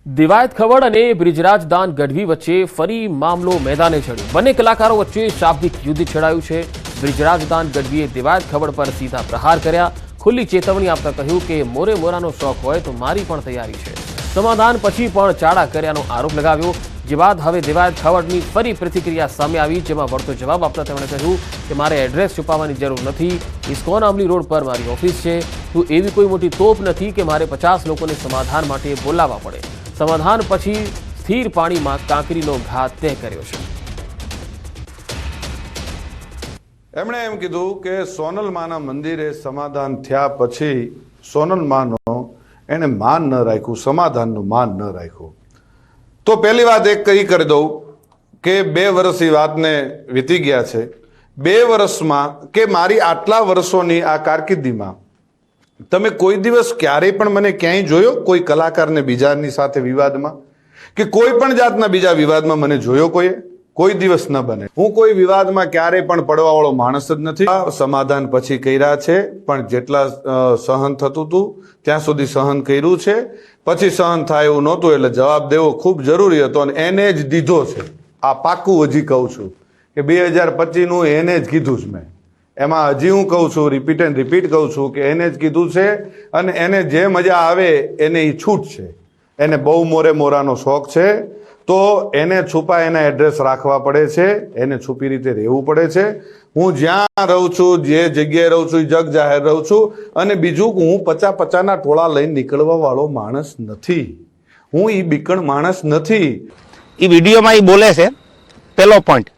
દિવાયત ખવડ અને બ્રિજરાજ દાન ગઢવી વચ્ચે ફરી મામલો મેદાને ચડ્યો। બંને કલાકારો વચ્ચે શાબ્દિક યુદ્ધ છેડાયું છે। બ્રિજરાજ દાન ગઢવીએ દિવાયત ખવડ પર સીધા પ્રહાર કર્યા। ખુલ્લી ચેતવણી આપતા કહ્યું કે મોરે મોરાનો શોખ હોય તો મારી પણ તૈયારી છે। સમાધાન પછી પણ ચાડા કર્યાનો આરોપ લગાવ્યો। જે બાદ હવે દિવાયત ખવડની ફરી પ્રતિક્રિયા સામે આવી, જેમાં વળતો જવાબ આપતા તેમણે કહ્યું કે મારે એડ્રેસ છુપાવવાની જરૂર નથી। ઇસ્કોન આંબલી રોડ પર મારી ઓફિસ છે। તું એવી કોઈ મોટી તોપ નથી કે મારે 50 લોકોને સમાધાન માટે બોલાવવા પડે। સમાધાન પછી સ્થિર પાણીમાં કાંકરીનો ઘા તે કર્યો છે। એમણે એમ કીધું કે સોનલમાના મંદિરે સમાધાન થયા પછી સોનલમાનો એને માન ન રાખ્યું, સમાધાનનું માન ન રાખ્યું। તો પહેલી વાત એક કહી કરી દઉં કે 2 વર્ષની વાતને વીતી ગયા છે। 2 વર્ષમાં કે મારી આટલા વર્ષોની આ કારકિર્દીમાં તમે કોઈ દિવસ ક્યારેય પણ મને ક્યાંય જોયો કોઈ કલાકારને બીજાની સાથે વિવાદમાં કે કોઈ પણ જાતના બીજા વિવાદમાં મને જોયો કોઈ દિવસ ન બને। હું કોઈ વિવાદમાં ક્યારેય પણ પડવાવાળો માણસ જ નથી। સમાધાન પછી કર્યા છે, પણ જેટલા સહન થતું હતું ત્યાં સુધી સહન કર્યું છે। પછી સહન થાય એવું નહોતું એટલે જવાબ દેવો ખૂબ જરૂરી હતો અને એને જ દીધો છે। આ પાક્કું હજી કહું છું કે 2025નું એને જ કીધું છે મેં। એમાં હજી હું કહું છું, રિપીટ એન્ડ રિપીટ કહું છું કે એને જ કીધું છે અને એને જે મજા આવે એને એ છૂટ છે। એને બહુ મોરે મોરાનો શોખ છે તો એને છુપા એના એડ્રેસ રાખવા પડે છે, એને છુપી રીતે રહેવું પડે છે। હું જ્યાં રહું છું, જે જગ્યાએ રહું છું, જગ જાહેર રહું છું। અને બીજું હું 50-50ના ટોળા લઈને નીકળવા વાળો માણસ નથી। હું એ બીકણ માણસ નથી। એ વિડીયોમાં એ બોલે છે પહેલો પોઈન્ટ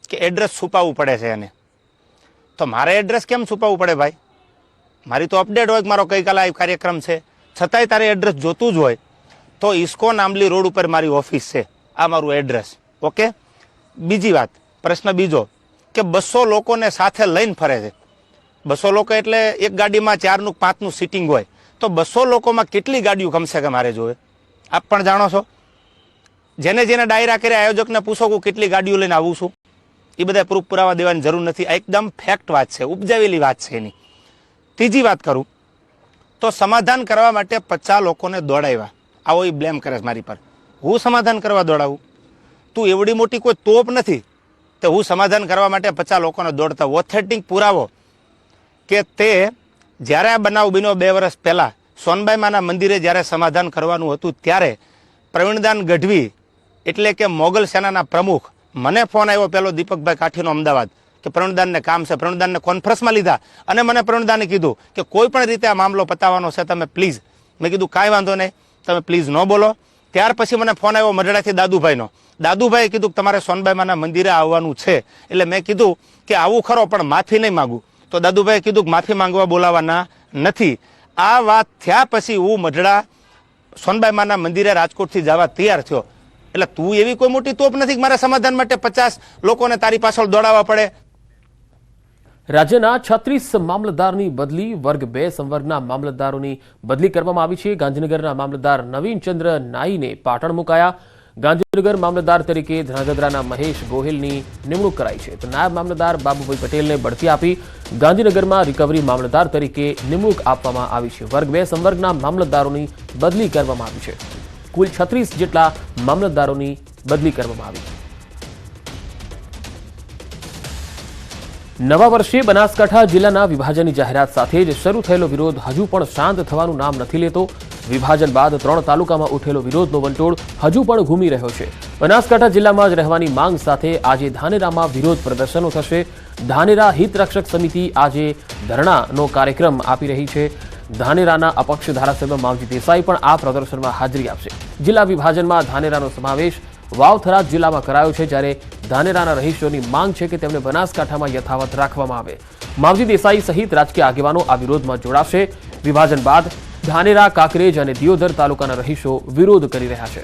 કે એડ્રેસ છુપાવવું પડે છે એને। તો મારે એડ્રેસ કેમ છુપાવવું પડે ભાઈ? મારી તો અપડેટ હોય કે મારો ગઈકાલે આ કાર્યક્રમ છે, છતાંય તારે એડ્રેસ જોતું જ હોય તો ઇસ્કોન આંબલી રોડ ઉપર મારી ઓફિસ છે, આ મારું એડ્રેસ। ઓકે, બીજી વાત, પ્રશ્ન બીજો કે 200 લોકોને સાથે લઈને ફરે છે। 200 લોકો એટલે એક ગાડીમાં 4નું 5નું સીટિંગ હોય તો 200 લોકોમાં કેટલી ગાડીઓ કમસે કમ મારે જોવે? આપ પણ જાણો છો। જેને જેને ડાયરા કર્યા આયોજકને પૂછો કે કેટલી ગાડીઓ લઈને આવું છું, એ બધા પ્રૂફ પુરાવા દેવાની જરૂર નથી। આ એકદમ ફેક્ટ વાત છે, ઉપજાવેલી વાત છે એની। ત્રીજી વાત કરું તો સમાધાન કરવા માટે 50 લોકોને દોડાવ્યા, આવો એ બ્લેમ કરે છે મારી પર। હું સમાધાન કરવા દોડાવું? તું એવડી મોટી કોઈ તોપ નથી તો હું સમાધાન કરવા માટે 50 લોકોને દોડતા। ઓથેન્ટિક પુરાવો કે તે જ્યારે આ બનાવ બન્યો 2 વર્ષ પહેલા સોનબાઈ માના મંદિરે જ્યારે સમાધાન કરવાનું હતું ત્યારે પ્રવીણદાન ગઢવી એટલે કે મોગલ સેનાના પ્રમુખ મને ફોન આવ્યો પેલો દીપકભાઈ કાઠીનો અમદાવાદ કે પ્રવીણદાનને કામ છે। પ્રવીણદાનને કોન્ફરન્સમાં લીધા અને મને પ્રવીણદાને કીધું કે કોઈ પણ રીતે આ મામલો પતાવવાનો છે, તમે પ્લીઝ। મેં કીધું કાંઈ વાંધો નહીં, તમે પ્લીઝ ન બોલો। ત્યાર પછી મને ફોન આવ્યો મઢડાથી દાદુભાઈનો। દાદુભાઈએ કીધું કે તમારે સોનબાઈ માના મંદિરે આવવાનું છે। એટલે મેં કીધું કે આવું ખરો પણ માફી નહીં માગું। તો દાદુભાઈએ કીધું કે માફી માંગવા બોલાવાના નથી। આ વાત થયા પછી હું મઢડા સોનબાઈ માના મંદિરે રાજકોટથી જવા તૈયાર થયો। એટલે તું એવી કોઈ મોટી તોપ નથી કે મારા સમાધાન માટે 50 લોકોને તારી પાછળ દોડાવવા પડે। રાજ્યના 36 મામલતદારની બદલી, વર્ગ 2 સંવર્ગના મામલતદારોની બદલી કરવામાં આવી છે। ગાંધીનગરના મામલતદાર નવીનચંદ્ર નાઈને પાટણ મુકાયા। ગાંધીનગર મામલતદાર તરીકે ધ્રાંગધ્રાના મહેશ ગોહિલની નિમણૂક કરાઈ છે તો નાયબ મામલતદાર બાબુભાઈ પટેલને બઢતી આપી। ગાંધીનગરમાં રિકવરી મામલતદાર તરીકે નિમણૂક આપવામાં આવી છે। વર્ગ 2 સંવર્ગના મામલતદારોની બદલી કરવામાં આવી છે। કુલ 36 જેટલા મામલતદારોની બદલી કરવામાં આવી। નવા વર્ષે બનાસકાંઠા જિલ્લાના વિભાજનની જાહેરાત સાથે જ શરૂ થયેલો વિરોધ હજુ પણ શાંત થવાનું નામ નથી લેતો। વિભાજન બાદ 3 તાલુકામાં ઉઠેલો વિરોધનો વંટોળ હજુ પણ ઘૂમી રહ્યો છે। બનાસકાંઠા જિલ્લામાં જ રહેવાની માંગ સાથે આજે ધાનેરામાં વિરોધ પ્રદર્શનો થશે। ધાનેરા હિતરક્ષક સમિતિ આજે ધરણાનો કાર્યક્રમ આપી રહી છે। ધાનેરાના અપક્ષ ધારાસભ્ય માવજી દેસાઈ પણ આ પ્રદર્શનમાં હાજરી આપશે। જિલ્લા વિભાજનમાં ધાનેરાનો સમાવેશ વાવથરા જિલ્લામાં કરાયો છે, જ્યારે ધાનેરાના રહીશોની માંગ છે કે તેમને બનાસકાંઠામાં યથાવત રાખવામાં આવે। માવજી દેસાઈ સહિત રાજકીય આગેવાનો આ વિરોધમાં જોડાશે। વિભાજન બાદ ધાનેરા, કાંકરેજ અને દિયોદર તાલુકાના રહીશો વિરોધ કરી રહ્યા છે।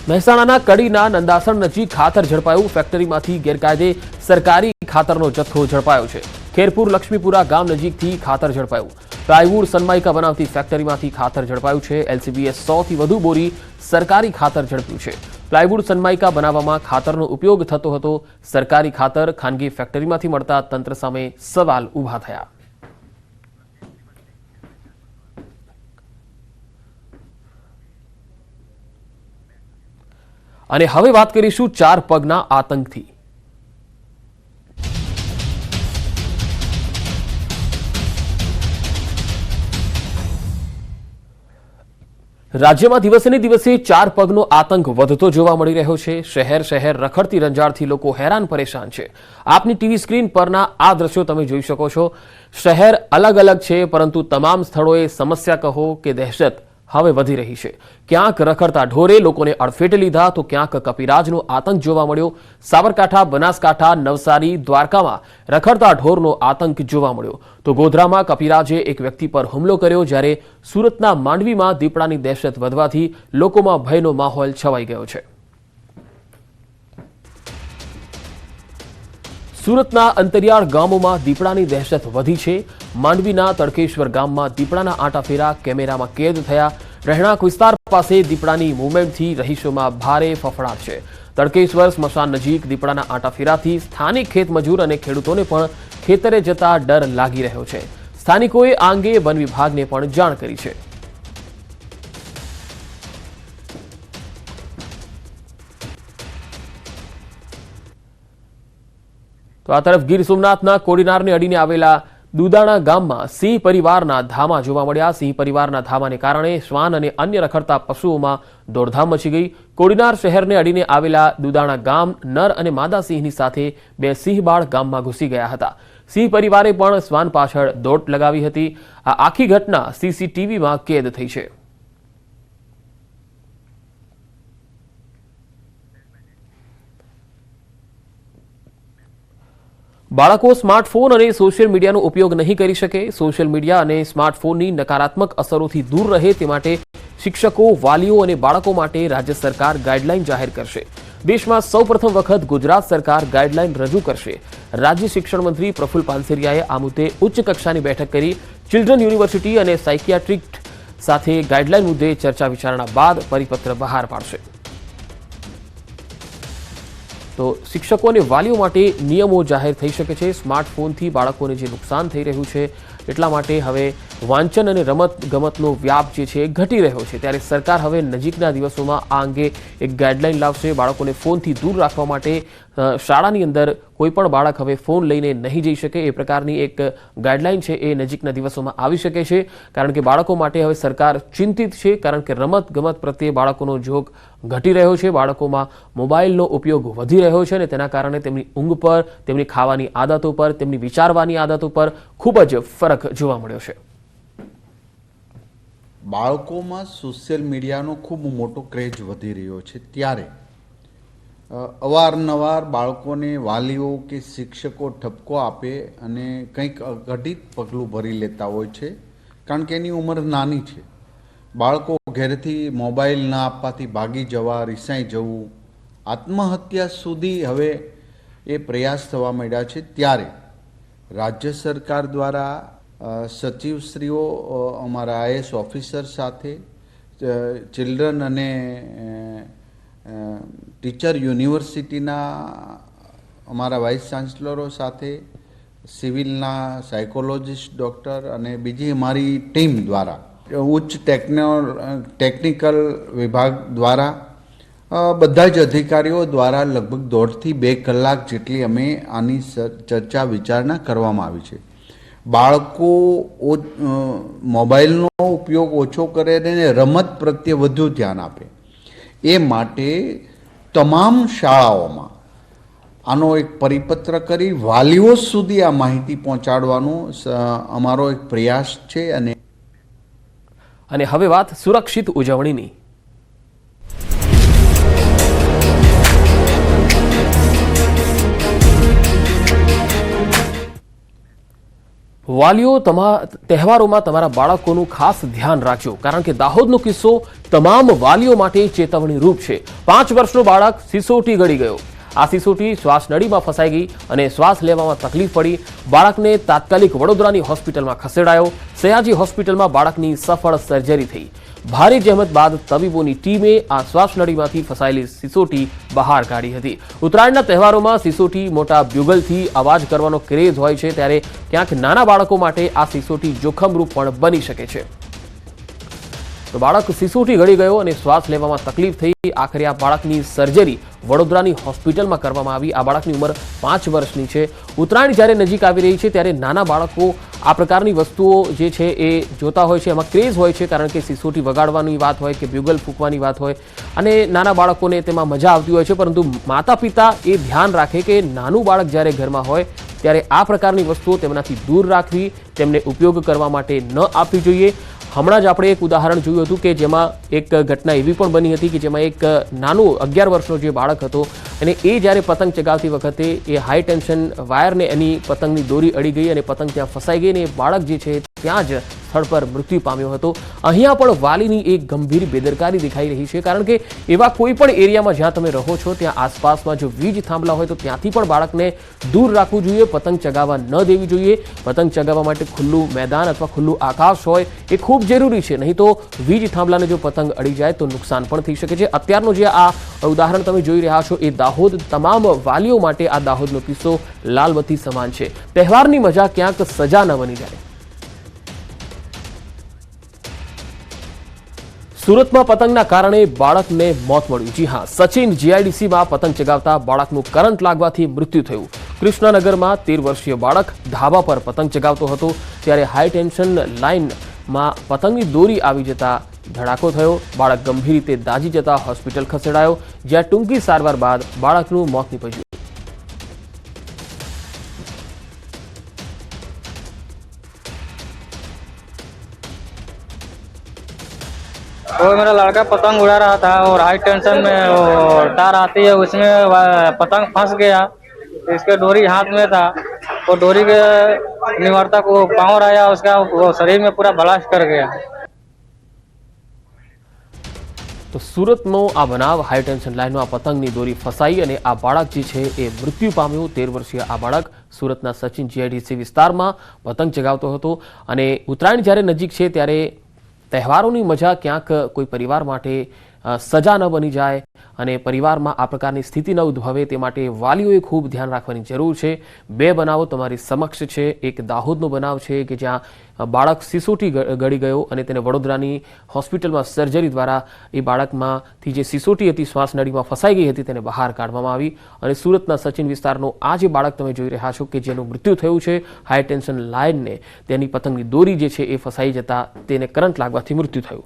મહેસાણાના કડીના નંદાસણ નજીક ખાતર ઝડપાયું। ફેક્ટરીમાંથી ગેરકાયદે સરકારી ખાતરનો જથ્થો ઝડપાયો છે। ખેરપુર લક્ષ્મીપુરા ગામ નજીકથી ખાતર ઝડપાયું। પ્લાયવુડ સનમાઇકા બનાવતી ફેક્ટરીમાંથી ખાતર ઝડપાયું છે। એલસીબીએ 100 થી વધુ બોરી સરકારી ખાતર ઝડપ્યું છે। પ્લાયવુડ સનમાઇકા બનાવવામાં ખાતરનો ઉપયોગ થતો હતો। સરકારી ખાતર ખાનગી ફેક્ટરીમાંથી મળતા તંત્ર સામે સવાલ ઊભા થયા। અને હવે વાત કરીશું 4 પગના આતંકથી. રાજ્યમાં દિવસે ને દિવસે 4 પગનો આતંક વધતો જોવા મળી રહ્યો છે. શહેર રખડતી રંજાડથી લોકો હેરાન પરેશાન છે. આપની ટીવી સ્ક્રીન પરના આ દ્રશ્યો તમે જોઈ શકો છો. શહેર અલગ અલગ છે, પરંતુ તમામ સ્થળોએ સમસ્યા કહો કે દહેશત હવે વધી રહી છે. ક્યાંક રખડતા ઢોરે લોકોને અડફેટે લીધા તો ક્યાંક કપિરાજનો આતંક જોવા મળ્યો. સાબરકાંઠા, બનાસકાંઠા, નવસારી, દ્વારકામાં રખડતા ઢોરનો આતંક જોવા મળ્યો. તો ગોધરામાં કપિરાજે એક વ્યક્તિ પર હુમલો કર્યો, જ્યારે સુરતના માંડવીમાં દીપડાની દહેશત વધવાથી લોકોમાં ભયનો માહોલ છવાઈ ગયો છે. સુરતના અંતરિયાળ ગામોમાં દીપડાની દહેશત વધી છે. માંડવીના તડકેશ્વર ગામમાં દીપડાના આંટાફેરા કેમેરામાં કેદ થયા. રહેણાંક વિસ્તાર પાસે દીપડાની મૂવમેન્ટથી રહીશોમાં ભારે ફફડાટ છે. તડકેશ્વર સ્મશાન નજીક દીપડાના આંટાફેરાથી સ્થાનિક ખેતમજૂર અને ખેડૂતોને પણ ખેતરે જતા ડર લાગી રહ્યો છે. સ્થાનિકોએ આ અંગે વન વિભાગને પણ જાણ કરી છે. તો આ તરફ ગીર સોમનાથના કોડીનારને અડીને આવેલા દુદાણા ગામમાં સિંહ પરિવારના ધામા જોવા મળ્યા. સિંહ પરિવારના ધામાને કારણે શ્વાન અને અન્ય રખડતા પશુઓમાં દોડધામ મચી ગઈ. કોડીનાર શહેરને અડીને આવેલા દુદાણા ગામ નર અને માદા સિંહની સાથે 2 સિંહ બાળ ગામમાં ઘૂસી ગયા હતા. સિંહ પરિવારે પણ શ્વાન પાછળ દોટ લગાવી હતી. આ આખી ઘટના સીસીટીવીમાં કેદ થઈ છે. બાળકો સ્માર્ટફોન અને સોશિયલ મીડિયાનો ઉપયોગ નહીં કરી શકે. સોશિયલ મીડિયા અને સ્માર્ટફોનની નકારાત્મક અસરોથી દૂર રહે તે માટે શિક્ષકો, વાલીઓ અને બાળકો માટે રાજ્ય સરકાર ગાઈડલાઈન જાહેર કરશે. દેશમાં સૌપ્રથમ વખત ગુજરાત સરકાર ગાઈડલાઈન રજૂ કરશે. રાજ્ય શિક્ષણ મંત્રી પ્રફુલ્લ પાનસેરિયાએ આ મુદ્દે ઉચ્ચ કક્ષાની બેઠક કરી ચિલ્ડ્રન યુનિવર્સિટી અને સાયકિયાટ્રિસ્ટ સાથે ગાઈડલાઈન મુદ્દે ચર્ચા વિચારણા બાદ પરિપત્ર બહાર પાડશે. તો શિક્ષકો અને વાલીઓ માટે નિયમો જાહેર થઈ શકે છે. સ્માર્ટફોનથી બાળકોને જે નુકસાન થઈ રહ્યું છે એટલા માટે હવે વાંચન અને રમત ગમતનો વ્યાપ જે છે ઘટી રહ્યો છે. ત્યારે સરકાર હવે નજીકના દિવસોમાં આ અંગે એક ગાઈડલાઈન લાવશે. બાળકોને ફોનથી દૂર રાખવા માટે શાળાની અંદર કોઈ પણ બાળક હવે ફોન લઈને નહીં જઈ શકે એ પ્રકારની એક ગાઈડલાઈન છે એ નજીકના દિવસોમાં આવી શકે છે. કારણ કે બાળકો માટે હવે સરકાર ચિંતિત છે, કારણ કે રમત ગમત પ્રત્યે બાળકોનો જોગ ઘટી રહ્યો છે. બાળકોમાં મોબાઈલનો ઉપયોગ વધી રહ્યો છે અને તેના કારણે તેમની ઊંઘ પર, તેમની ખાવાની આદતો પર, તેમની વિચારવાની આદતો પર ખૂબ જ ફરક જોવા મળ્યો છે. બાળકોમાં સોશિયલ મીડિયાનો ખૂબ મોટો ક્રેઝ વધી રહ્યો છે. ત્યારે અવારનવાર બાળકોને વાલીઓ કે શિક્ષકો ઠપકો આપે અને કંઈક અઘટિત પગલું ભરી લેતા હોય છે, કારણ કે એની ઉંમર નાની છે. બાળકો ઘરેથી મોબાઈલ ના આપવાથી ભાગી જવા, રિસાઈ જવું, આત્મહત્યા સુધી હવે એ પ્રયાસ થવા માંડ્યા છે. ત્યારે રાજ્ય સરકાર દ્વારા સચિવશ્રીઓ, અમારા આઈએસ ઓફિસર સાથે, ચિલ્ડ્રન અને ટીચર યુનિવર્સિટીના અમારા વાઇસ ચાન્સલરો સાથે, સિવિલના સાયકોલોજીસ્ટ ડૉક્ટર અને બીજી અમારી ટીમ દ્વારા, ઉચ્ચ ટેકનિકલ વિભાગ દ્વારા, બધા જ અધિકારીઓ દ્વારા લગભગ 1.5 થી 2 કલાક જેટલી અમે આની ચર્ચા વિચારણા કરવામાં આવી છે. બાળકો મોબાઈલનો ઉપયોગ ઓછો કરે અને રમત પ્રત્યે વધુ ધ્યાન આપે એ માટે તમામ શાળાઓમાં આનો એક પરિપત્ર કરી વાલીઓ સુધી આ માહિતી પહોંચાડવાનો અમારો એક પ્રયાસ છે. અને હવે વાત સુરક્ષિત ઉજવણીની. વાલીઓ તહેવારોમાં તમારા બાળકોનું ખાસ ધ્યાન રાખજો, કારણ કે દાહોદનો કિસ્સો તમામ વાલીઓ માટે ચેતવણી રૂપ છે. 5 વર્ષનો બાળક સિસોટી ગળી ગયો. આ સિસોટી શ્વાસ નળીમાં ફસાઈ ગઈ અને શ્વાસ લેવામાં તકલીફ પડી. બાળકને તાત્કાલિક વડોદરાની હોસ્પિટલમાં ખસેડાયો. સયાજી હોસ્પિટલમાં બાળકની સફળ સર્જરી થઈ. ભારે જહેમત બાદ તબીબોની ટીમે આ શ્વાસ નળીમાંથી ફસાયેલી સિસોટી બહાર કાઢી હતી. ઉત્તરાયણના તહેવારોમાં સિસોટી મોટા બ્યુગલથી અવાજ કરવાનો ક્રેઝ હોય છે, ત્યારે ક્યાંક નાના બાળકો માટે આ સિસોટી જોખમરૂપ પણ બની શકે છે. તો બાળક સિસોટી ગળી ગયો અને શ્વાસ લેવામાં તકલીફ થઈ. આખરે આ બાળકની સર્જરી વડોદરાની હોસ્પિટલમાં કરવામાં આવી. આ બાળકની ઉંમર 5 વર્ષની છે. ઉત્તરાયણ જ્યારે નજીક આવી રહી છે ત્યારે નાના બાળકો આ પ્રકારની વસ્તુઓ જે છે એ જોતા હોય છે, એમાં ક્રેઝ હોય છે, કારણ કે સિસોટી વગાડવાની વાત હોય કે બ્યુગલ ફૂંકવાની વાત હોય અને નાના બાળકોને તેમાં મજા આવતી હોય છે. પરંતુ માતા પિતા એ ધ્યાન રાખે કે નાનું બાળક જ્યારે ઘરમાં હોય ત્યારે આ પ્રકારની વસ્તુઓ તેમનાથી દૂર રાખવી, તેમને ઉપયોગ કરવા માટે ન આપવી જોઈએ. હમણાં જ આપણે એક ઉદાહરણ જોયું હતું કે જેમાં એક ઘટના એવી પણ બની હતી કે જેમાં એક નાનું 11 વર્ષનો જે બાળક હતો અને એ જ્યારે પતંગ ચગાવતી વખતે એ હાઈ ટેન્શન વાયરને એની પતંગની દોરી અડી ગઈ અને પતંગ ત્યાં ફસાઈ ગઈ અને એ બાળક જે છે ત્યાં જ સ્થળ પર મૃત્યુ પામ્યો હતો. અહીંયા પણ વાલીની એક ગંભીર બેદરકારી દેખાઈ રહી છે, કારણ કે એવા કોઈ પણ એરિયામાં જ્યાં તમે રહો છો ત્યાં આસપાસમાં જો વીજ થાંભલા હોય તો ત્યાંથી પણ બાળકને દૂર રાખવું જોઈએ, પતંગ ચગાવવા ન દેવી જોઈએ. પતંગ ચગાવવા માટે ખુલ્લું મેદાન અથવા ખુલ્લું આકાશ હોય એ ખૂબ જરૂરી છે, નહીં તો વીજ થાંભલાને જો પતંગ અડી જાય તો નુકસાન પણ થઈ શકે છે. અત્યારનું જે આ ઉદાહરણ તમે જોઈ રહ્યા છો એ દાહોદ, તમામ વાલીઓ માટે આ દાહોદનો કિસ્સો લાલબત્તી સમાન છે. તહેવારની મજા ક્યાંક સજા ન બની જાય. સુરતમાં પતંગના કારણે બાળકને મોત મળ્યું. જી હા, સચિન જીઆઈડીસીમાં પતંગ ચગાવતા બાળકનું કરંટ લાગવાથી મૃત્યુ થયું. કૃષ્ણનગરમાં 13 વર્ષીય બાળક ધાબા પર પતંગ ચગાવતો હતો ત્યારે હાઈ ટેન્શન લાઇનમાં પતંગની દોરી આવી જતા ધડાકો થયો. બાળક ગંભીર રીતે દાઝી જતા હોસ્પિટલ ખસેડાયો, જ્યાં ટૂંકી સારવાર બાદ બાળકનું મોત નીપજ્યું. वो मेरा लड़का पतंग उड़ा रहा था और हाई टेंशन में वो तार आती है उसमें पतंग फंस गया. इसके डोरी हाथ में था, वो डोरी के निवर्तक वो पाँव आया उसका, वो शरीर में पूरा ब्लास्ट कर गया. તો સુરતનો આ બનાવ, હાઈ ટેન્શન લાઇનમાં પતંગની દોરી ફસાઈ અને આ બાળક જે છે એ મૃત્યુ પામ્યું. 13 વર્ષીય આ બાળક સુરતના સચિન જીઆઈડીસી વિસ્તારમાં પતંગ ચગાવતો હતો અને ઉત્તરાયણ જ્યારે નજીક છે ત્યારે તહેવારોની મજા ક્યાંક કોઈ પરિવાર માટે સજા ન બની જાય અને પરિવારમાં આ પ્રકારની સ્થિતિ ન ઉદ્ભવે તે માટે વાલીઓએ ખૂબ ધ્યાન રાખવાની જરૂર છે. 2 બનાવો તમારી સમક્ષ છે. એક દાહોદનો બનાવ છે કે જ્યાં બાળક સિસોટી ગળી ગયો અને તેને વડોદરાની હોસ્પિટલમાં સર્જરી દ્વારા એ બાળકમાંથી જે સિસોટી હતી શ્વાસનળીમાં ફસાઈ ગઈ હતી તેને બહાર કાઢવામાં આવી. અને સુરતના સચિન વિસ્તારનો આ જે બાળક તમે જોઈ રહ્યા છો કે જેનું મૃત્યુ થયું છે, હાઈ ટેન્શન લાઇનને તેની પતંગની દોરી જે છે એ ફસાઈ જતા તેને કરંટ લાગવાથી મૃત્યુ થયું.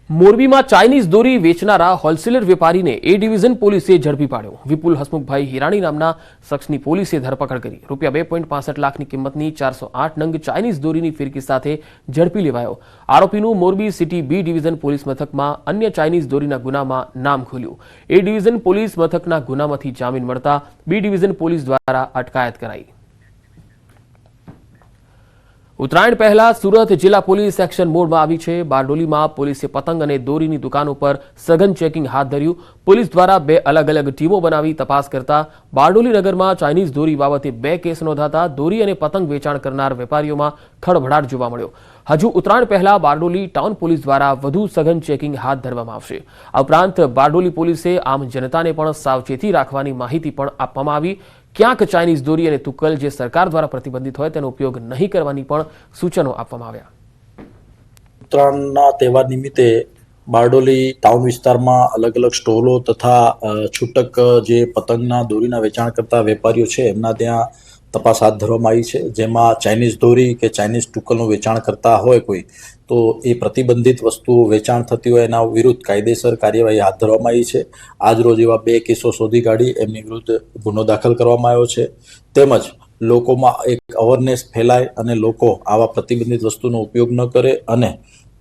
મોરબીમાં ચાઇનીઝ દોરી વેચનારા હોલસેલર વેપારીને એ ડિવિઝન પોલીસે ઝડપી પાડ્યો. વિપુલ હસમુખભાઈ હિરાણી નામના શખ્સની પોલીસે ધરપકડ કરી. ₹2.65 લાખની કિંમતની 408 નંગ ચાઇનીઝ દોરીની ફિરકી સાથે ઝડપી લેવાયો. આરોપીનું Morbi city B division police મથકમાં અન્ય ચાઇનીઝ દોરીના ગુનામાં નામ ખુલ્યું. એ ડિવિઝન પોલીસ મથકના ગુનામાંથી જામીન મળતા બી ડિવિઝન પોલીસ દ્વારા અટકાયત કરાઈ. ઉત્તરાયણ પહેલા સુરત જિલ્લા પોલીસ એક્શન મોડમાં આવી છે. બારડોલીમાં પોલીસે પતંગ અને દોરીની દુકાનો પર સઘન ચેકિંગ હાથ ધર્યું. પોલીસ દ્વારા 2 અલગ અલગ ટીમો બનાવી તપાસ કરતા બારડોલી નગરમાં ચાઇનીઝ દોરી બાબતે 2 કેસ નોંધાતા દોરી અને પતંગ વેચાણ કરનાર વેપારીઓમાં ખળભળાટ જોવા મળ્યો. હજુ ઉત્તરાયણ પહેલા બારડોલી ટાઉન પોલીસ દ્વારા વધુ સઘન ચેકિંગ હાથ ધરવામાં આવશે. આ ઉપરાંત બારડોલી પોલીસે આમ જનતાને પણ સાવચેતી રાખવાની માહિતી પણ આપવામાં આવી. ક્યાંક ચાઇનીઝ દોરી અને તુક્કલ જે સરકાર દ્વારા પ્રતિબંધિત હોય તેનો ઉપયોગ નહીં કરવાની પણ સૂચનો આપવામાં આવ્યા. ઉત્તરાયણના તહેવાર નિમિત્તે બારડોલી ટાઉન વિસ્તારમાં અલગ અલગ સ્ટોલો તથા છૂટક જે પતંગના દોરીના વેચાણ કરતા વેપારીઓ છે એમના ત્યાં તપાસ હાથ ધરવામાં આવી છે. જેમાં ચાઇનીઝ દોરી કે ચાઇનીઝ ટુકલનું વેચાણ કરતા હોય કોઈ તો એ પ્રતિબંધિત વસ્તુઓ વેચાણ થતી હોય એના વિરુદ્ધ કાયદેસર કાર્યવાહી હાથ ધરવામાં આવી છે. આજ રોજ એવા 2 કેસો શોધી કાઢી એમની વિરુદ્ધ ગુનો દાખલ કરવામાં આવ્યો છે. તેમજ લોકોમાં એક અવેરનેસ ફેલાય અને લોકો આવા પ્રતિબંધિત વસ્તુનો ઉપયોગ ન કરે અને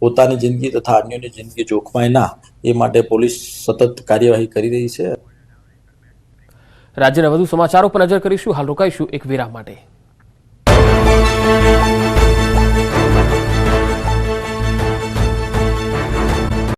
પોતાની જિંદગી તથા અન્યોની જિંદગી જોખમાય ના એ માટે પોલીસ સતત કાર્યવાહી કરી રહી છે. રાજ્યના વધુ સમાચારો પર નજર કરીશું. હાલ રોકાઈશું એક વિરામ માટે.